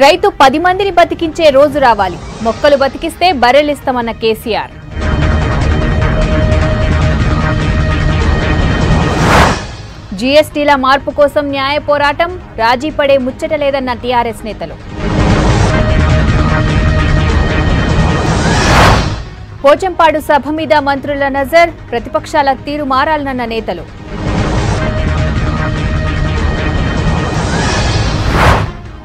రైతు 10 మందిని బతికించే రోజు రావాలి. మొక్కలు బతికిస్తే బర్రెలిస్తామన్న కేసీఆర్. జీఎస్టీల మార్పు కోసం న్యాయ పోరాటం, రాజీ పడే ముచ్చట లేదన్న టీఆర్ఎస్ నేతలు. పోచంపాడు సభ మీద మంత్రుల నజర్, ప్రతిపక్షాల తీరు మారాలన్న నేతలు.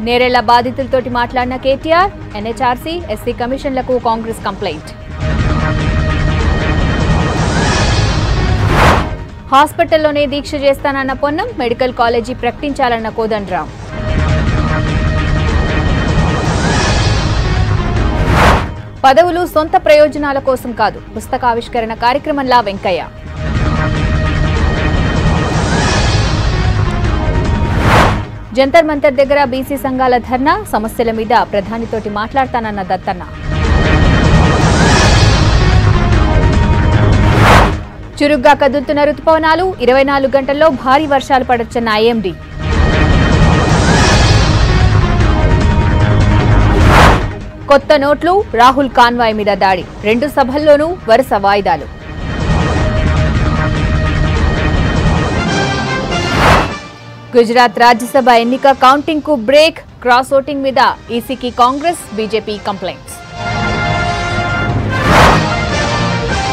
నేరెళ్ల బాధితులతోటి మాట్లాడిన కేటీఆర్, ఎన్హెచ్ఆర్సీ, ఎస్సీ కమిషన్లకు కాంగ్రెస్ కంప్లైంట్. హాస్పిటల్లోనే దీక్ష చేస్తానన్న పొన్నం, మెడికల్ కాలేజీ ప్రకటించాలన్న కోదండరాం. పదవులు సొంత ప్రయోజనాల కోసం కాదు, పుస్తకావిష్కరణ కార్యక్రమంలా వెంకయ్య. జంతర్ మంతర్ దగ్గర బీసీ సంఘాల ధర్నా, సమస్యల మీద ప్రధానితోటి మాట్లాడతానన్న దత్తన్న. చురుగ్గా కదులుతున్న రుతుపవనాలు, 24 గంటల్లో భారీ వర్షాలు పడొచ్చన్న ఐఎండీ. కొత్త నోట్లు, రాహుల్ కాన్వాయ్ మీద దాడి, 2 సభల్లోనూ వరుస వాయిదాలు. గుజరాత్ రాజ్యసభ ఎన్నిక కౌంటింగ్ కు బ్రేక్, క్రాస్ ఓటింగ్ మీద ఈసీకి కాంగ్రెస్, బీజేపీ కంప్లైంట్స్.